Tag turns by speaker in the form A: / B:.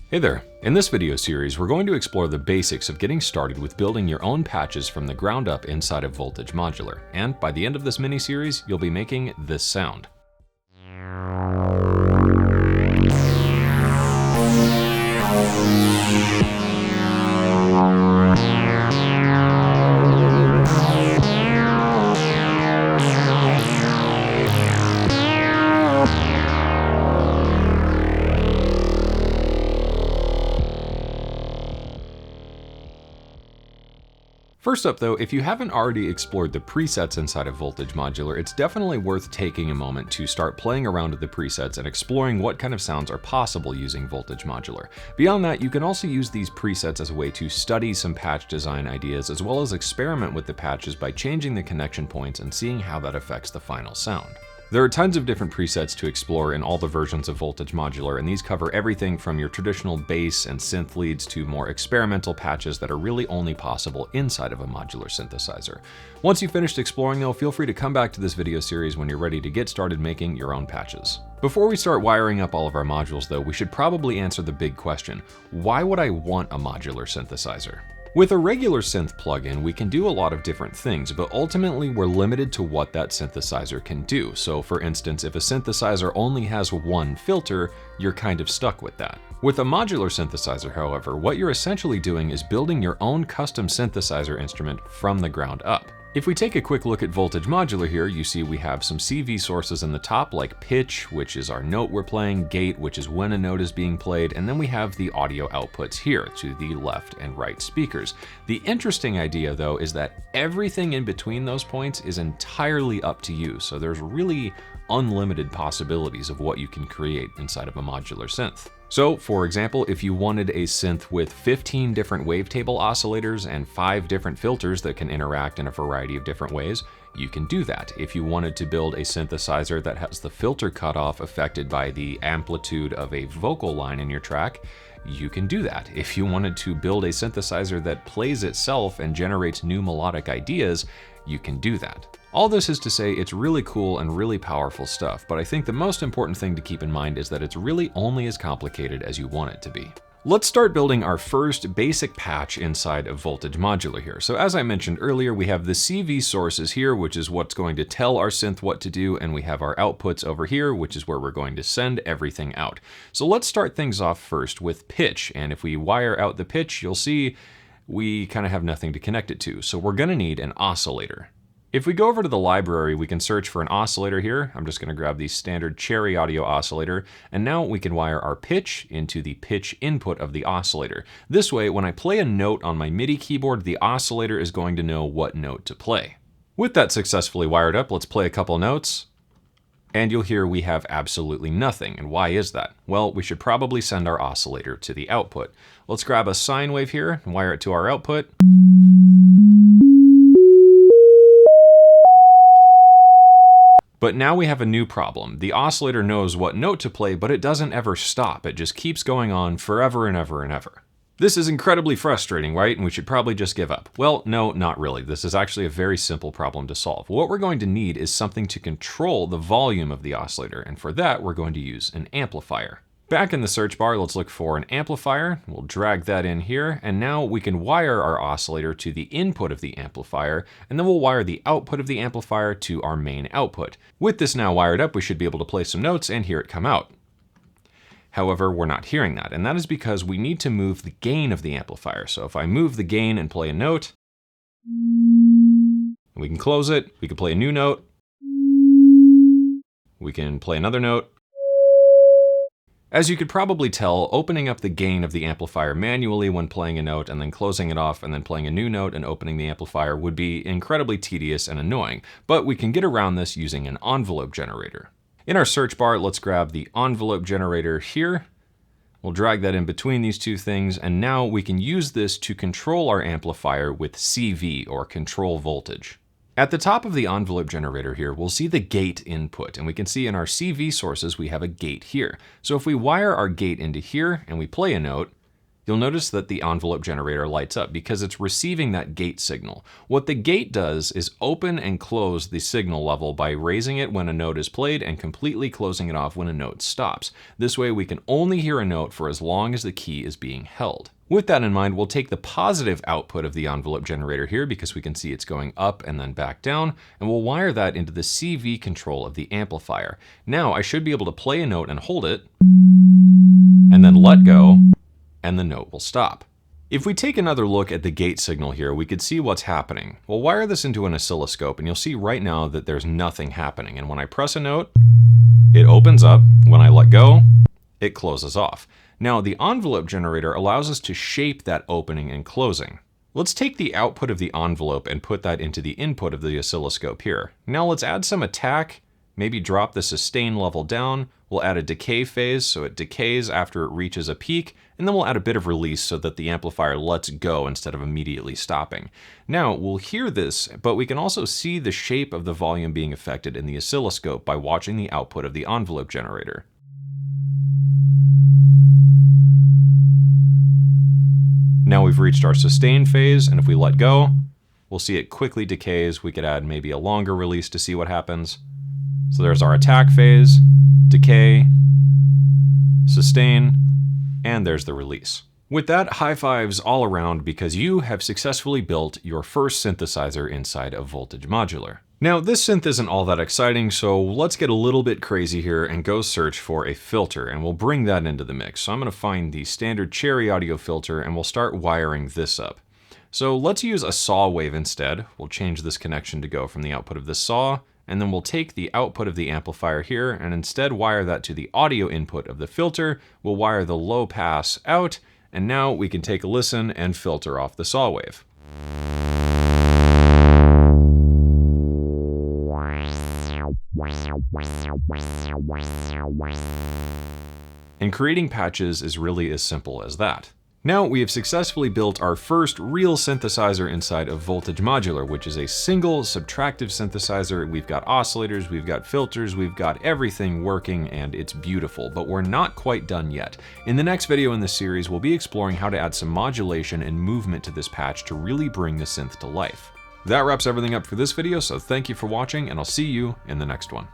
A: Hey there! In this video series, we're going to explore the basics of getting started with building your own patches from the ground up inside of Voltage Modular, and by the end of this mini-series, you'll be making this sound. First up though, if you haven't already explored the presets inside of Voltage Modular, it's definitely worth taking a moment to start playing around with the presets and exploring what kind of sounds are possible using Voltage Modular. Beyond that, you can also use these presets as a way to study some patch design ideas, as well as experiment with the patches by changing the connection points and seeing how that affects the final sound. There are tons of different presets to explore in all the versions of Voltage Modular, and these cover everything from your traditional bass and synth leads to more experimental patches that are really only possible inside of a modular synthesizer. Once you've finished exploring though, feel free to come back to this video series when you're ready to get started making your own patches. Before we start wiring up all of our modules though, we should probably answer the big question: why would I want a modular synthesizer? With a regular synth plugin, we can do a lot of different things, but ultimately we're limited to what that synthesizer can do. So for instance, if a synthesizer only has one filter, you're kind of stuck with that. With a modular synthesizer, however, what you're essentially doing is building your own custom synthesizer instrument from the ground up. If we take a quick look at Voltage Modular here, you see we have some CV sources in the top, like pitch, which is our note we're playing, gate, which is when a note is being played, and then we have the audio outputs here to the left and right speakers. The interesting idea though is that everything in between those points is entirely up to you, so there's really unlimited possibilities of what you can create inside of a modular synth. So, for example, if you wanted a synth with 15 different wavetable oscillators and 5 different filters that can interact in a variety of different ways, you can do that. If you wanted to build a synthesizer that has the filter cutoff affected by the amplitude of a vocal line in your track, you can do that. If you wanted to build a synthesizer that plays itself and generates new melodic ideas, you can do that. All this is to say it's really cool and really powerful stuff, but I think the most important thing to keep in mind is that it's really only as complicated as you want it to be. Let's start building our first basic patch inside of Voltage Modular here. So as I mentioned earlier, we have the CV sources here, which is what's going to tell our synth what to do, and we have our outputs over here, which is where we're going to send everything out. So let's start things off first with pitch, and if we wire out the pitch, you'll see we kind of have nothing to connect it to, so we're going to need an oscillator. If we go over to the library, we can search for an oscillator here. I'm just going to grab the standard Cherry Audio oscillator, and now we can wire our pitch into the pitch input of the oscillator. This way, when I play a note on my MIDI keyboard, the oscillator is going to know what note to play. With that successfully wired up, let's play a couple notes, and you'll hear we have absolutely nothing. And why is that? Well, we should probably send our oscillator to the output. Let's grab a sine wave here and wire it to our output. But now we have a new problem. The oscillator knows what note to play, but it doesn't ever stop. It just keeps going on forever and ever and ever. This is incredibly frustrating, right? And we should probably just give up. Well, no, not really. This is actually a very simple problem to solve. What we're going to need is something to control the volume of the oscillator, and for that, we're going to use an amplifier. Back in the search bar, let's look for an amplifier. We'll drag that in here, and now we can wire our oscillator to the input of the amplifier, and then we'll wire the output of the amplifier to our main output. With this now wired up, we should be able to play some notes and hear it come out. However, we're not hearing that, and that is because we need to move the gain of the amplifier. So if I move the gain and play a note, we can close it, we can play a new note, we can play another note. As you could probably tell, opening up the gain of the amplifier manually when playing a note and then closing it off and then playing a new note and opening the amplifier would be incredibly tedious and annoying, but we can get around this using an envelope generator. In our search bar, let's grab the envelope generator here. We'll drag that in between these two things, and now we can use this to control our amplifier with CV, or control voltage. At the top of the envelope generator here, we'll see the gate input, and we can see in our CV sources we have a gate here. So if we wire our gate into here and we play a note, you'll notice that the envelope generator lights up because it's receiving that gate signal. What the gate does is open and close the signal level by raising it when a note is played and completely closing it off when a note stops. This way we can only hear a note for as long as the key is being held. With that in mind, we'll take the positive output of the envelope generator here because we can see it's going up and then back down, and we'll wire that into the CV control of the amplifier. Now I should be able to play a note and hold it, and then let go, and the note will stop. If we take another look at the gate signal here, we could see what's happening. We'll wire this into an oscilloscope, and you'll see right now that there's nothing happening. And when I press a note, it opens up. When I let go, it closes off. Now, the envelope generator allows us to shape that opening and closing. Let's take the output of the envelope and put that into the input of the oscilloscope here. Now let's add some attack, maybe drop the sustain level down. We'll add a decay phase so it decays after it reaches a peak, and then we'll add a bit of release so that the amplifier lets go instead of immediately stopping. Now we'll hear this, but we can also see the shape of the volume being affected in the oscilloscope by watching the output of the envelope generator. Now we've reached our sustain phase, and if we let go, we'll see it quickly decays. We could add maybe a longer release to see what happens. So there's our attack phase, decay, sustain, and there's the release. With that, high fives all around because you have successfully built your first synthesizer inside of Voltage Modular. Now, this synth isn't all that exciting, so let's get a little bit crazy here and go search for a filter, and we'll bring that into the mix. So I'm gonna find the standard Cherry audio filter, and we'll start wiring this up. So let's use a saw wave instead. We'll change this connection to go from the output of the saw, and then we'll take the output of the amplifier here and instead wire that to the audio input of the filter. We'll wire the low pass out, and now we can take a listen and filter off the saw wave. And creating patches is really as simple as that. Now we have successfully built our first real synthesizer inside of Voltage Modular, which is a single subtractive synthesizer. We've got oscillators, we've got filters, we've got everything working, and it's beautiful, but we're not quite done yet. In the next video in this series, we'll be exploring how to add some modulation and movement to this patch to really bring the synth to life. That wraps everything up for this video, so thank you for watching, and I'll see you in the next one.